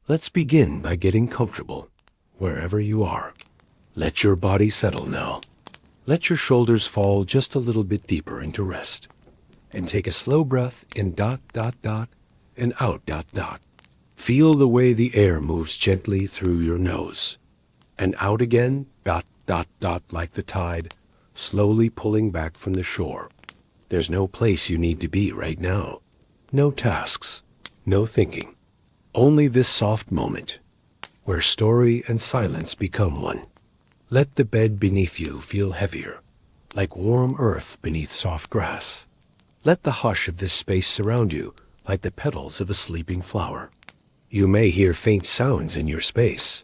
Let's begin by getting comfortable, wherever you are. Let your body settle now. Let your shoulders fall just a little bit deeper into rest. And take a slow breath in ... and out ... Feel the way the air moves gently through your nose. And out again ... like the tide, slowly pulling back from the shore. There's no place you need to be right now. No tasks, no thinking. Only this soft moment, where story and silence become one. Let the bed beneath you feel heavier, like warm earth beneath soft grass. Let the hush of this space surround you like the petals of a sleeping flower. You may hear faint sounds in your space.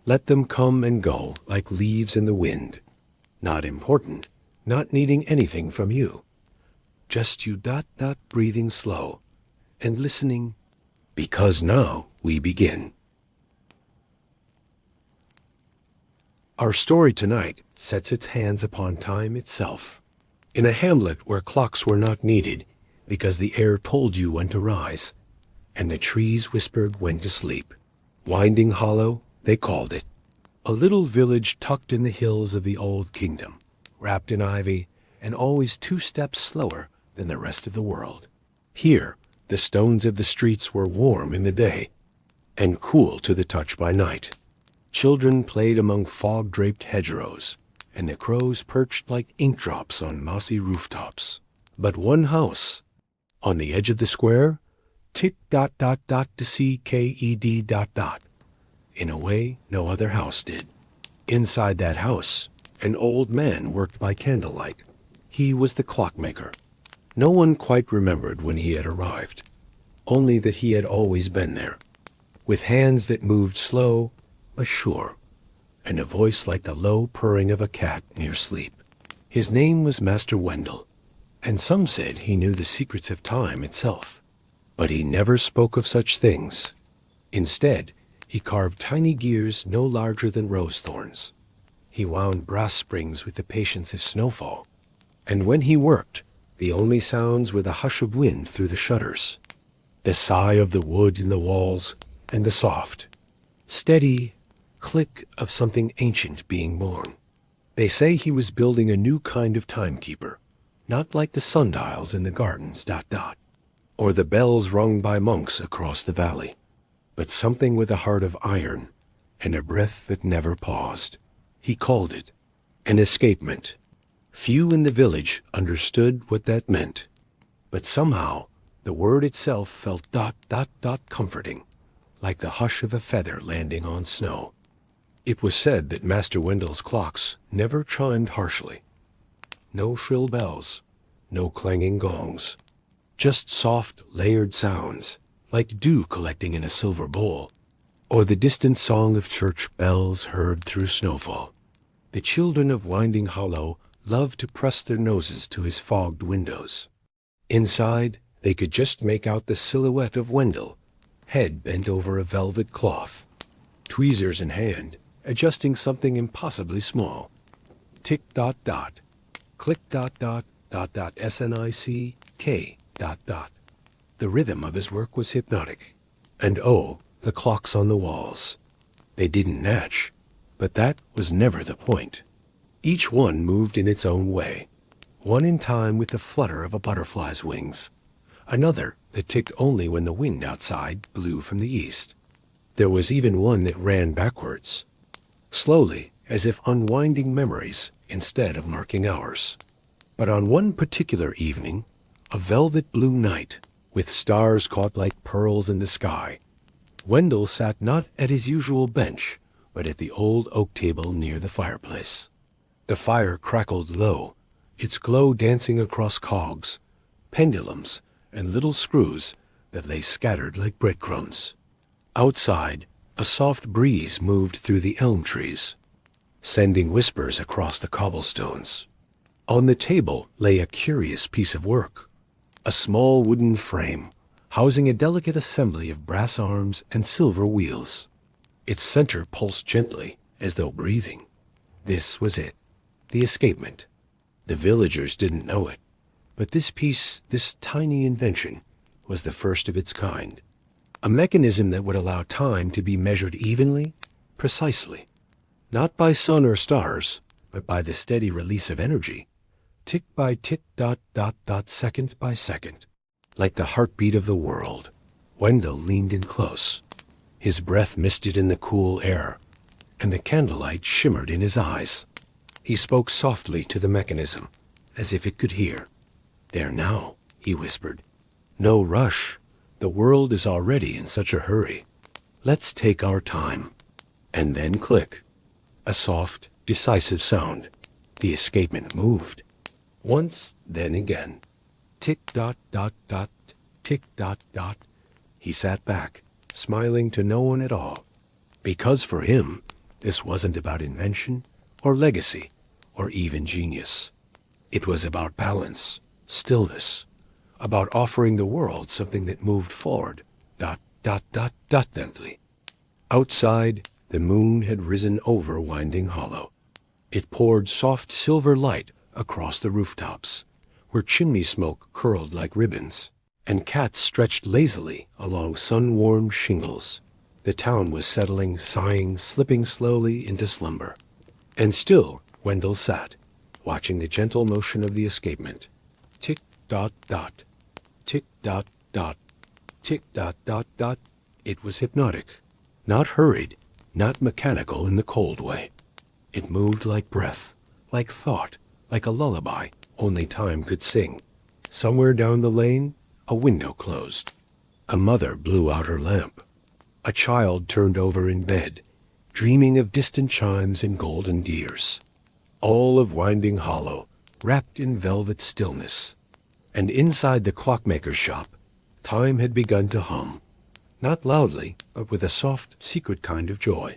Let them come and go like leaves in the wind. Not important, not needing anything from you. Just you ... breathing slow and listening, because now we begin. Our story tonight sets its hands upon time itself. In a hamlet where clocks were not needed, because the air told you when to rise, and the trees whispered when to sleep. Winding Hollow, they called it. A little village tucked in the hills of the old kingdom, wrapped in ivy, and always 2 steps slower than the rest of the world. Here, the stones of the streets were warm in the day, and cool to the touch by night. Children played among fog-draped hedgerows, and the crows perched like ink drops on mossy rooftops. But one house, on the edge of the square, ticked ... to see KED ... in a way no other house did. Inside that house, an old man worked by candlelight. He was the clockmaker. No one quite remembered when he had arrived, only that he had always been there, with hands that moved slow but sure, and a voice like the low purring of a cat near sleep. His name was Master Wendell, and some said he knew the secrets of time itself. But he never spoke of such things. Instead, he carved tiny gears no larger than rose thorns. He wound brass springs with the patience of snowfall. And when he worked, the only sounds were the hush of wind through the shutters, the sigh of the wood in the walls, and the soft, steady click of something ancient being born. They say he was building a new kind of timekeeper, not like the sundials in the gardens ... or the bells rung by monks across the valley, but something with a heart of iron and a breath that never paused. He called it an escapement. Few in the village understood what that meant, but somehow the word itself felt ... comforting, like the hush of a feather landing on snow. It was said that Master Wendell's clocks never chimed harshly. No shrill bells, no clanging gongs, just soft, layered sounds, like dew collecting in a silver bowl, or the distant song of church bells heard through snowfall. The children of Winding Hollow loved to press their noses to his fogged windows. Inside, they could just make out the silhouette of Wendell, head bent over a velvet cloth, tweezers in hand, adjusting something impossibly small. Tick ... click ... SNICK ... The rhythm of his work was hypnotic. And oh, the clocks on the walls. They didn't match, but that was never the point. Each one moved in its own way, one in time with the flutter of a butterfly's wings, another that ticked only when the wind outside blew from the east. There was even one that ran backwards, slowly, as if unwinding memories instead of marking hours. But on one particular evening, a velvet blue night, with stars caught like pearls in the sky, Wendell sat not at his usual bench, but at the old oak table near the fireplace. The fire crackled low, its glow dancing across cogs, pendulums, and little screws that lay scattered like breadcrumbs. Outside, a soft breeze moved through the elm trees, sending whispers across the cobblestones. On the table lay a curious piece of work, a small wooden frame, housing a delicate assembly of brass arms and silver wheels. Its center pulsed gently, as though breathing. This was it, the escapement. The villagers didn't know it, but this piece, this tiny invention, was the first of its kind. A mechanism that would allow time to be measured evenly, precisely. Not by sun or stars, but by the steady release of energy. Tick by tick, dot, dot, dot, second by second. Like the heartbeat of the world. Wendell leaned in close. His breath misted in the cool air, and the candlelight shimmered in his eyes. He spoke softly to the mechanism, as if it could hear. "There now," he whispered. "No rush. The world is already in such a hurry. Let's take our time." And then click. A soft, decisive sound. The escapement moved. Once, then again. Tick, dot, dot, dot, tick, dot, dot. He sat back, smiling to no one at all. Because for him, this wasn't about invention, or legacy, or even genius. It was about balance, stillness, about offering the world something that moved forward, dot, dot, dot, dot, gently. Outside, the moon had risen over Winding Hollow. It poured soft silver light across the rooftops, where chimney smoke curled like ribbons, and cats stretched lazily along sun-warmed shingles. The town was settling, sighing, slipping slowly into slumber. And still Wendell sat, watching the gentle motion of the escapement. Tick, dot, dot. Tick, dot, dot. Tick, dot, dot, dot. It was hypnotic. Not hurried, not mechanical in the cold way. It moved like breath, like thought, like a lullaby only time could sing. Somewhere down the lane, a window closed. A mother blew out her lamp. A child turned over in bed, dreaming of distant chimes and golden deers. All of Winding Hollow, wrapped in velvet stillness. And inside the clockmaker's shop, time had begun to hum. Not loudly, but with a soft, secret kind of joy.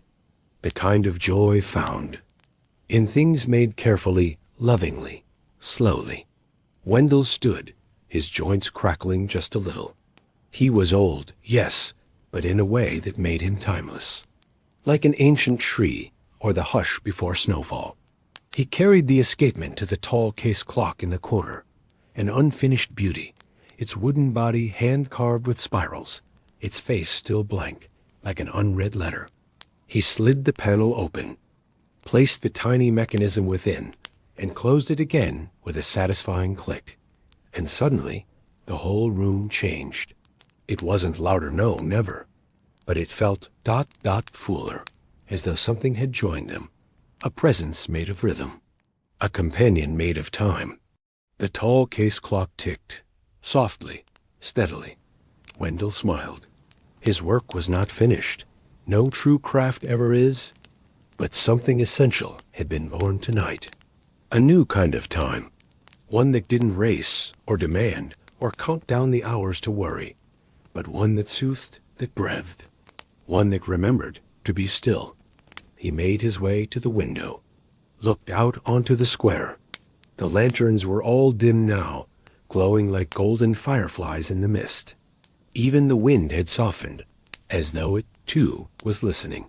The kind of joy found in things made carefully, lovingly, slowly. Wendell stood, his joints crackling just a little. He was old, yes, but in a way that made him timeless. Like an ancient tree, or the hush before snowfall. He carried the escapement to the tall case clock in the corner, an unfinished beauty, its wooden body hand-carved with spirals, its face still blank, like an unread letter. He slid the panel open, placed the tiny mechanism within, and closed it again with a satisfying click. And suddenly, the whole room changed. It wasn't louder, no, never. But it felt dot, dot, fuller, as though something had joined them. A presence made of rhythm. A companion made of time. The tall case clock ticked, softly, steadily. Wendell smiled. His work was not finished. No true craft ever is. But something essential had been born tonight. A new kind of time. One that didn't race, or demand, or count down the hours to worry. But one that soothed, that breathed. One that remembered to be still. He made his way to the window, looked out onto the square. The lanterns were all dim now, glowing like golden fireflies in the mist. Even the wind had softened, as though it, too, was listening.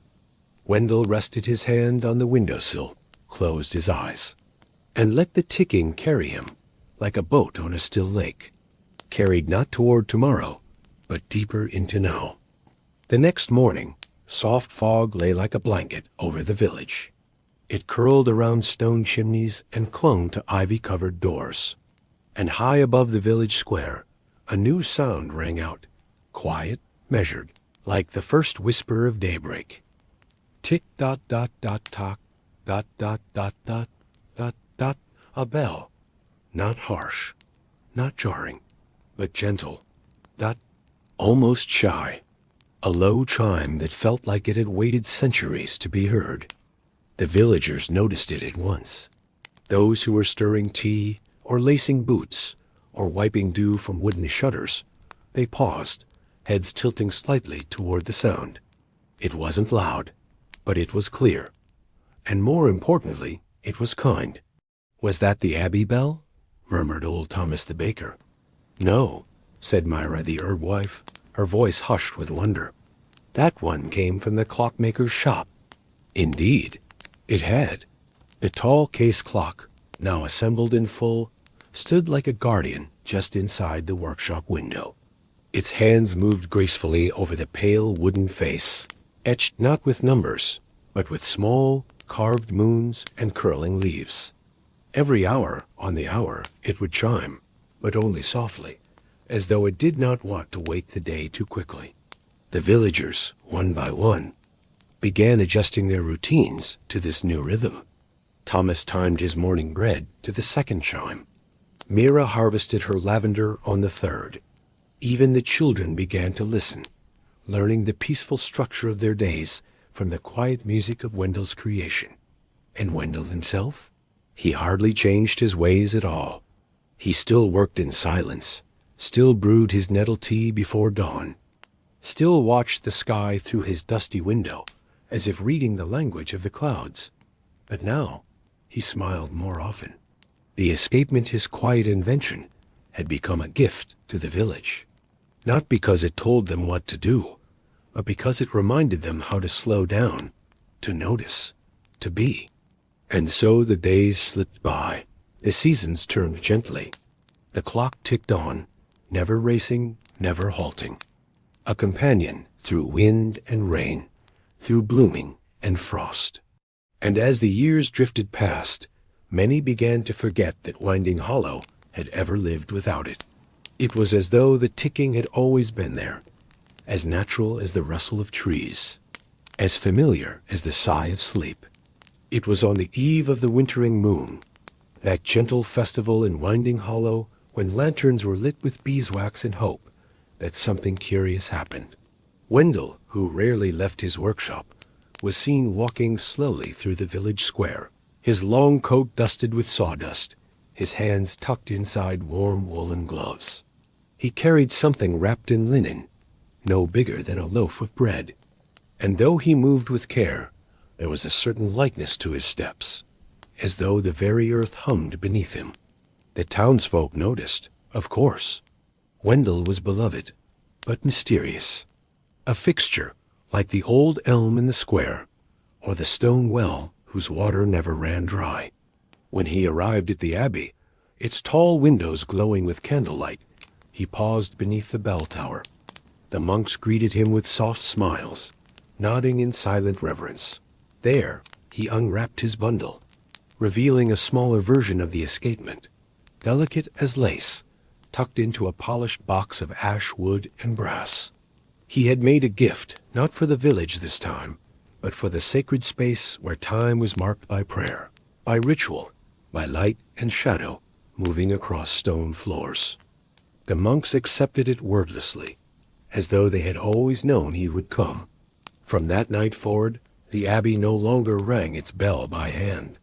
Wendell rested his hand on the windowsill, closed his eyes, and let the ticking carry him, like a boat on a still lake, carried not toward tomorrow, but deeper into now. The next morning, soft fog lay like a blanket over the village. It curled around stone chimneys and clung to ivy-covered doors. And high above the village square, a new sound rang out, quiet, measured, like the first whisper of daybreak. Tick, dot, dot, dot, tock, dot, dot, dot, dot, dot, dot, a bell. Not harsh, not jarring, but gentle, dot, almost shy. A low chime that felt like it had waited centuries to be heard. The villagers noticed it at once. Those who were stirring tea, or lacing boots, or wiping dew from wooden shutters, they paused, heads tilting slightly toward the sound. It wasn't loud, but it was clear. And more importantly, it was kind. "Was that the Abbey bell?" murmured old Thomas the baker. "No," said Myra the herb wife, her voice hushed with wonder. "That one came from the clockmaker's shop." Indeed, it had. The tall case clock, now assembled in full, stood like a guardian just inside the workshop window. Its hands moved gracefully over the pale wooden face, etched not with numbers, but with small, carved moons and curling leaves. Every hour on the hour it would chime, but only softly, as though it did not want to wait the day too quickly. The villagers, one by one, began adjusting their routines to this new rhythm. Thomas timed his morning bread to the second chime. Mira harvested her lavender on the third. Even the children began to listen, learning the peaceful structure of their days from the quiet music of Wendell's creation. And Wendell himself? He hardly changed his ways at all. He still worked in silence, still brewed his nettle tea before dawn, still watched the sky through his dusty window, as if reading the language of the clouds. But now he smiled more often. The escapement, his quiet invention, had become a gift to the village, not because it told them what to do, but because it reminded them how to slow down, to notice, to be. And so the days slipped by. The seasons turned gently. The clock ticked on, never racing, never halting. A companion through wind and rain, through blooming and frost. And as the years drifted past, many began to forget that Winding Hollow had ever lived without it. It was as though the ticking had always been there, as natural as the rustle of trees, as familiar as the sigh of sleep. It was on the eve of the wintering moon, that gentle festival in Winding Hollow when lanterns were lit with beeswax and hope, that something curious happened. Wendell, who rarely left his workshop, was seen walking slowly through the village square, his long coat dusted with sawdust, his hands tucked inside warm woolen gloves. He carried something wrapped in linen, no bigger than a loaf of bread, and though he moved with care, there was a certain lightness to his steps, as though the very earth hummed beneath him. The townsfolk noticed, of course. Wendell was beloved, but mysterious. A fixture like the old elm in the square, or the stone well whose water never ran dry. When he arrived at the abbey, its tall windows glowing with candlelight, he paused beneath the bell tower. The monks greeted him with soft smiles, nodding in silent reverence. There he unwrapped his bundle, revealing a smaller version of the escapement, delicate as lace, tucked into a polished box of ash wood and brass. He had made a gift, not for the village this time, but for the sacred space where time was marked by prayer, by ritual, by light and shadow moving across stone floors. The monks accepted it wordlessly, as though they had always known he would come. From that night forward, the abbey no longer rang its bell by hand.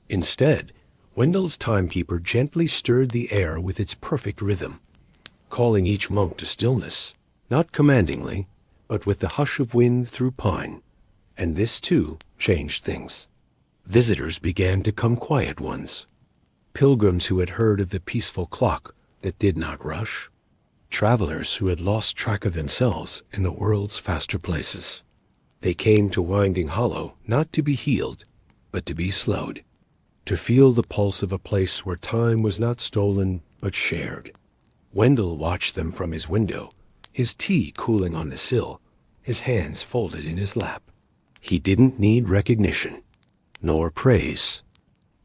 Instead, Wendell's timekeeper gently stirred the air with its perfect rhythm, calling each monk to stillness, not commandingly, but with the hush of wind through pine. And this, too, changed things. Visitors began to come, quiet ones. Pilgrims who had heard of the peaceful clock that did not rush. Travelers who had lost track of themselves in the world's faster places. They came to Winding Hollow not to be healed, but to be slowed, to feel the pulse of a place where time was not stolen but shared. Wendell watched them from his window, his tea cooling on the sill, his hands folded in his lap. He didn't need recognition, nor praise,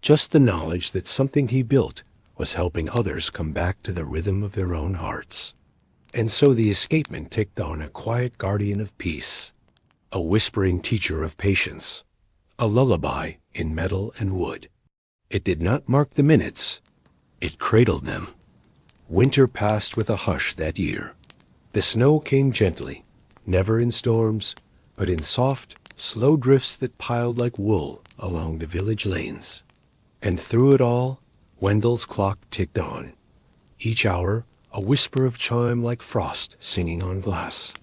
just the knowledge that something he built was helping others come back to the rhythm of their own hearts. And so the escapement ticked on, a quiet guardian of peace, a whispering teacher of patience, a lullaby in metal and wood. It did not mark the minutes, it cradled them. Winter passed with a hush that year. The snow came gently, never in storms, but in soft, slow drifts that piled like wool along the village lanes. And through it all, Wendell's clock ticked on, each hour a whisper of chime like frost singing on glass.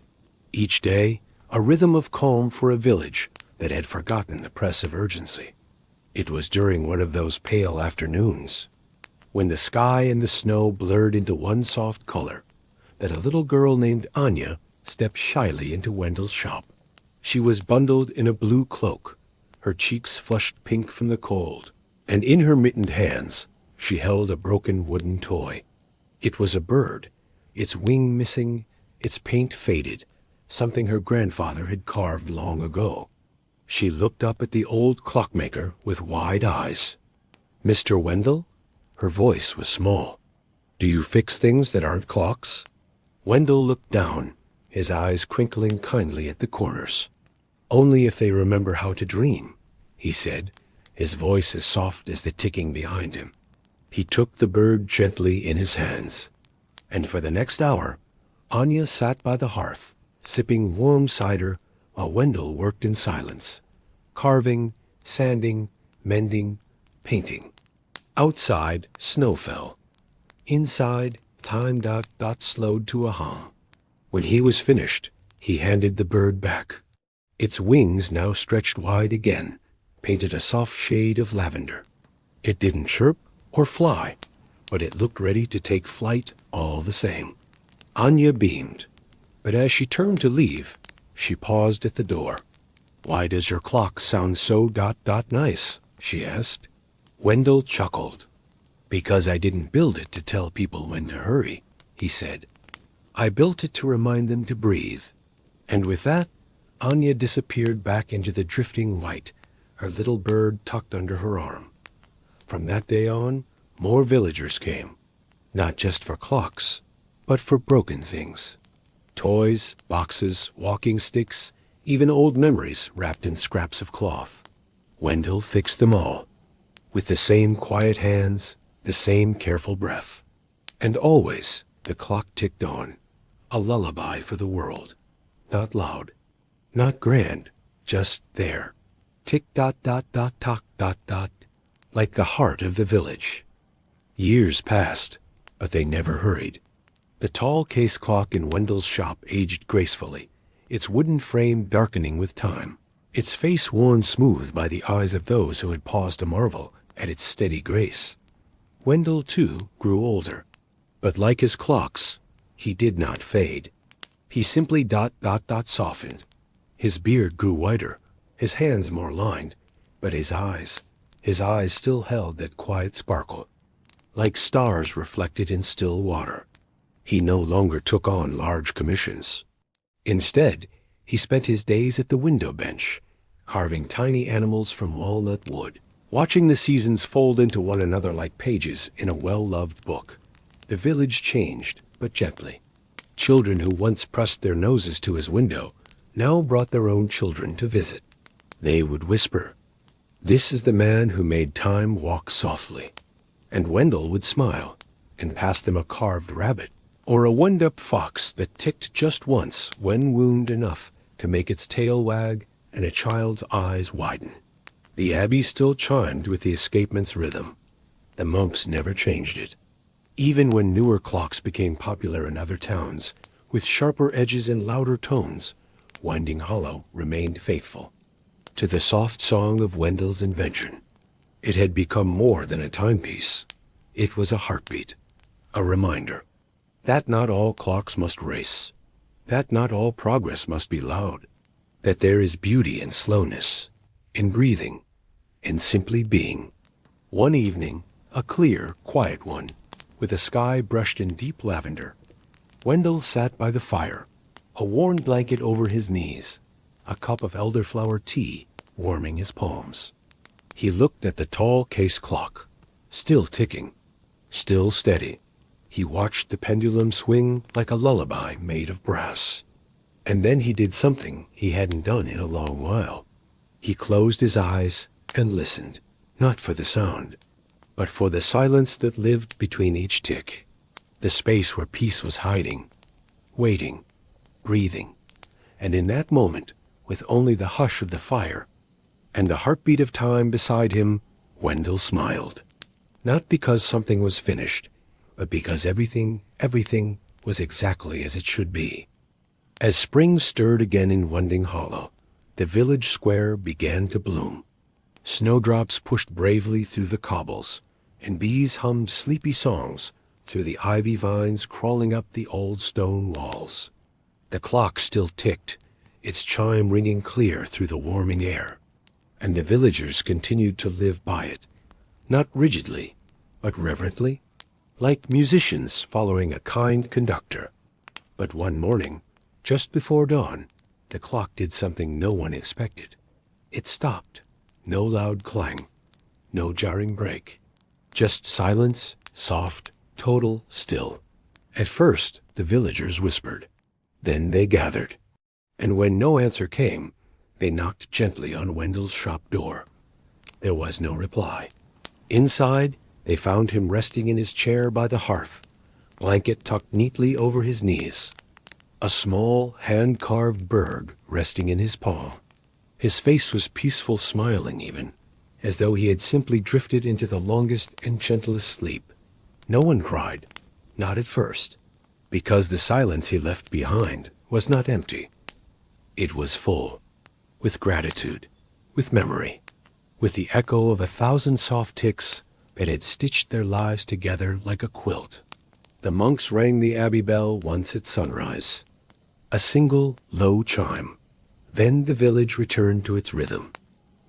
Each day, a rhythm of calm for a village that had forgotten the press of urgency. It was during one of those pale afternoons, when the sky and the snow blurred into one soft color, that a little girl named Anya stepped shyly into Wendell's shop. She was bundled in a blue cloak, her cheeks flushed pink from the cold, and in her mittened hands she held a broken wooden toy. It was a bird, its wing missing its paint faded, something her grandfather had carved long ago. She looked up at the old clockmaker with wide eyes. "Mr. Wendell?" Her voice was small. "Do you fix things that aren't clocks?" Wendell looked down, his eyes crinkling kindly at the corners. "Only if they remember how to dream," he said, his voice as soft as the ticking behind him. He took the bird gently in his hands. And for the next hour, Anya sat by the hearth, sipping warm cider, while Wendell worked in silence, carving, sanding, mending, painting. Outside, snow fell. Inside, time slowed to a hum. When he was finished, he handed the bird back. Its wings now stretched wide again, painted a soft shade of lavender. It didn't chirp or fly, but it looked ready to take flight all the same. Anya beamed, but as she turned to leave, she paused at the door. "Why does your clock sound so nice?" she asked. Wendell chuckled. "Because I didn't build it to tell people when to hurry," he said. "I built it to remind them to breathe." And with that, Anya disappeared back into the drifting white, her little bird tucked under her arm. From that day on, more villagers came, not just for clocks, but for broken things. Toys, boxes, walking sticks, even old memories wrapped in scraps of cloth. Wendell fixed them all, with the same quiet hands, the same careful breath. And always the clock ticked on, a lullaby for the world. Not loud, not grand, just there. Tick-tock, like the heart of the village. Years passed, but they never hurried. The tall case clock in Wendell's shop aged gracefully, its wooden frame darkening with time, its face worn smooth by the eyes of those who had paused to marvel at its steady grace. Wendell, too, grew older, but like his clocks, he did not fade. He simply softened. His beard grew whiter, his hands more lined, but his eyes still held that quiet sparkle, like stars reflected in still water. He no longer took on large commissions. Instead, he spent his days at the window bench, carving tiny animals from walnut wood, watching the seasons fold into one another like pages in a well-loved book. The village changed, but gently. Children who once pressed their noses to his window now brought their own children to visit. They would whisper, "This is the man who made time walk softly." And Wendell would smile and pass them a carved rabbit or a wound-up fox that ticked just once when wound enough to make its tail wag and a child's eyes widen. The abbey still chimed with the escapement's rhythm. The monks never changed it. Even when newer clocks became popular in other towns, with sharper edges and louder tones, Winding Hollow remained faithful to the soft song of Wendell's invention. It had become more than a timepiece. It was a heartbeat, a reminder that not all clocks must race, that not all progress must be loud, that there is beauty in slowness, in breathing, in simply being. One evening, a clear, quiet one, with a sky brushed in deep lavender, Wendell sat by the fire, a worn blanket over his knees, a cup of elderflower tea warming his palms. He looked at the tall case clock, still ticking, still steady. He watched the pendulum swing like a lullaby made of brass. And then he did something he hadn't done in a long while. He closed his eyes and listened, not for the sound, but for the silence that lived between each tick, the space where peace was hiding, waiting, breathing. And in that moment, with only the hush of the fire and the heartbeat of time beside him, Wendell smiled. Not because something was finished, but because everything was exactly as it should be. As spring stirred again in Winding Hollow, the village square began to bloom. Snowdrops pushed bravely through the cobbles, and bees hummed sleepy songs through the ivy vines crawling up the old stone walls. The clock still ticked, its chime ringing clear through the warming air, and the villagers continued to live by it, not rigidly, but reverently, like musicians following a kind conductor. But one morning, just before dawn, the clock did something no one expected. It stopped. No loud clang, no jarring break. Just silence, soft, total, still. At first, the villagers whispered. Then they gathered. And when no answer came, they knocked gently on Wendell's shop door. There was no reply. Inside, they found him resting in his chair by the hearth, blanket tucked neatly over his knees. A small, hand-carved bird resting in his palm. His face was peaceful, smiling even, as though he had simply drifted into the longest and gentlest sleep. No one cried, not at first, because the silence he left behind was not empty. It was full, with gratitude, with memory, with the echo of 1,000 soft ticks that had stitched their lives together like a quilt. The monks rang the abbey bell once at sunrise. A single low chime. Then the village returned to its rhythm.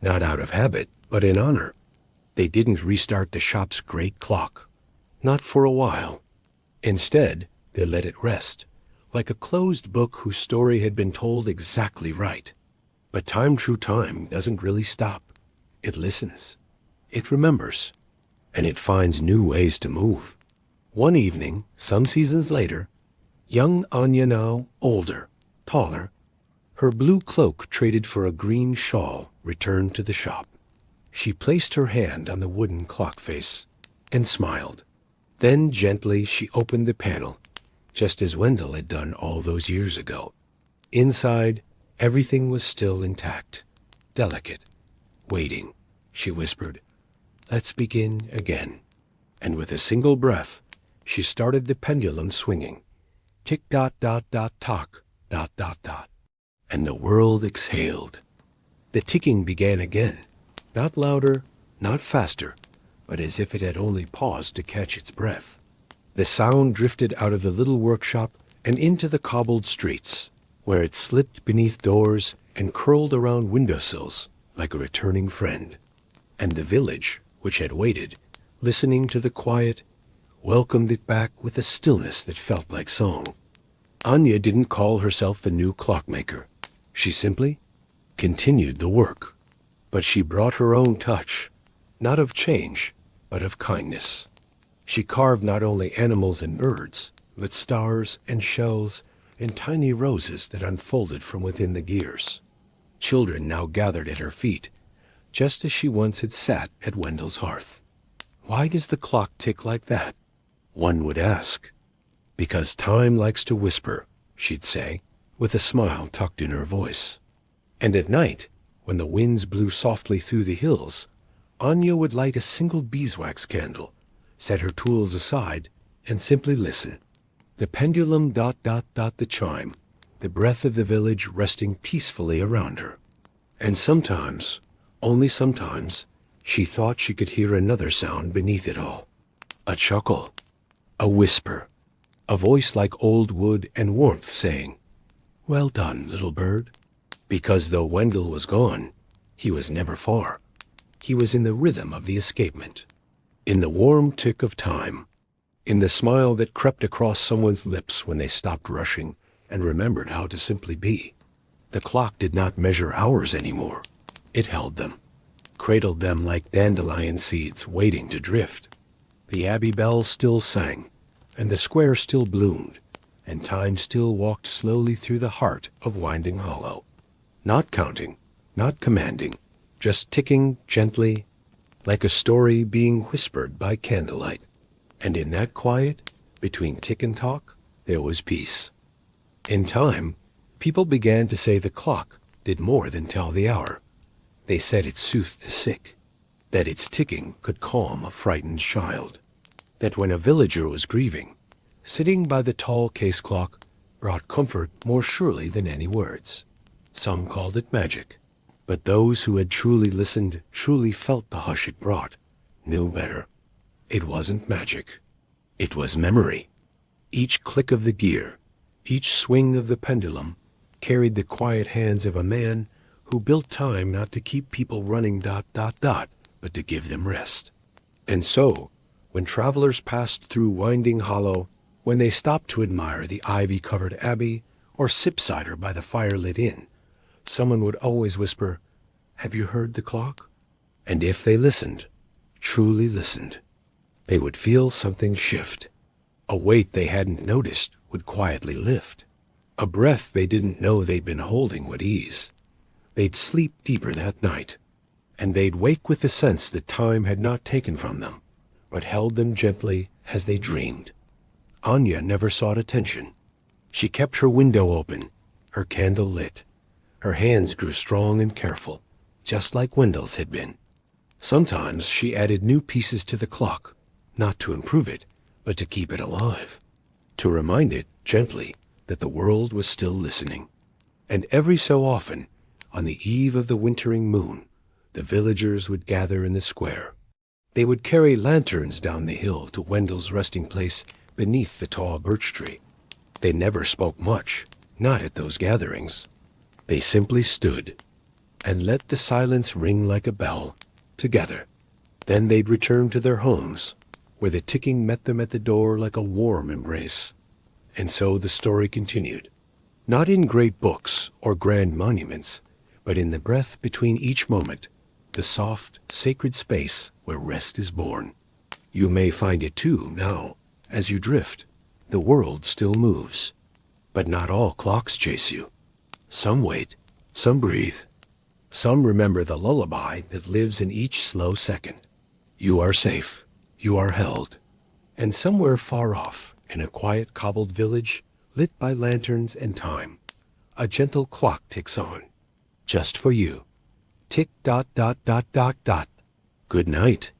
Not out of habit, but in honor. They didn't restart the shop's great clock. Not for a while. Instead, they let it rest, like a closed book whose story had been told exactly right. But true time doesn't really stop. It listens. It remembers. And it finds new ways to move. One evening, some seasons later, young Anya, now older, taller, her blue cloak traded for a green shawl, returned to the shop. She placed her hand on the wooden clock face and smiled. Then gently she opened the panel, just as Wendell had done all those years ago. Inside, everything was still intact, delicate. Waiting, she whispered. Let's begin again. And with a single breath, she started the pendulum swinging. Tick dot dot dot tock, dot dot dot. And the world exhaled. The ticking began again, not louder, not faster, but as if it had only paused to catch its breath. The sound drifted out of the little workshop and into the cobbled streets, where it slipped beneath doors and curled around windowsills like a returning friend. And the village, which had waited, listening to the quiet, welcomed it back with a stillness that felt like song. Anya didn't call herself the new clockmaker. She simply continued the work. But she brought her own touch, not of change, but of kindness. She carved not only animals and birds, but stars and shells and tiny roses that unfolded from within the gears. Children now gathered at her feet, just as she once had sat at Wendell's hearth. Why does the clock tick like that? One would ask. Because time likes to whisper, she'd say, with a smile tucked in her voice. And at night, when the winds blew softly through the hills, Anya would light a single beeswax candle, set her tools aside, and simply listen. The pendulum dot dot dot the chime, the breath of the village resting peacefully around her. And sometimes, only sometimes, she thought she could hear another sound beneath it all. A chuckle, a whisper, a voice like old wood and warmth saying, "Well done, little bird." Because though Wendell was gone, he was never far. He was in the rhythm of the escapement, in the warm tick of time, in the smile that crept across someone's lips when they stopped rushing and remembered how to simply be. The clock did not measure hours anymore. It held them, cradled them like dandelion seeds waiting to drift. The abbey bell still sang, and the square still bloomed, and time still walked slowly through the heart of Winding Hollow. Not counting, not commanding, just ticking gently, like a story being whispered by candlelight. And in that quiet, between tick and talk, there was peace. In time, people began to say the clock did more than tell the hour. They said it soothed the sick, that its ticking could calm a frightened child, that when a villager was grieving, sitting by the tall case clock brought comfort more surely than any words. Some called it magic, but those who had truly listened, truly felt the hush it brought, knew better. It wasn't magic. It was memory. Each click of the gear, each swing of the pendulum, carried the quiet hands of a man who built time not to keep people running dot dot dot, but to give them rest. And so, when travelers passed through Winding Hollow, When they stopped to admire the ivy-covered abbey or sip cider by the fire-lit inn, someone would always whisper, "Have you heard the clock?" And if they listened, truly listened, they would feel something shift. A weight they hadn't noticed would quietly lift. A breath they didn't know they'd been holding would ease. They'd sleep deeper that night, and they'd wake with the sense that time had not taken from them, but held them gently as they dreamed. Anya never sought attention. She kept her window open, her candle lit. Her hands grew strong and careful, just like Wendell's had been. Sometimes she added new pieces to the clock, not to improve it, but to keep it alive, to remind it gently that the world was still listening. And every so often, on the eve of the wintering moon, the villagers would gather in the square. They would carry lanterns down the hill to Wendell's resting place beneath the tall birch tree. They never spoke much, not at those gatherings. They simply stood and let the silence ring like a bell, together. Then they'd return to their homes, where the ticking met them at the door like a warm embrace. And so the story continued, not in great books or grand monuments, but in the breath between each moment, the soft, sacred space where rest is born. You may find it too now, as you drift. The world still moves, but not all clocks chase you. Some wait, some breathe, some remember the lullaby that lives in each slow second. You are safe, you are held, and somewhere far off, in a quiet cobbled village, lit by lanterns and time, a gentle clock ticks on, just for you. Tick dot dot dot dot dot. Good night.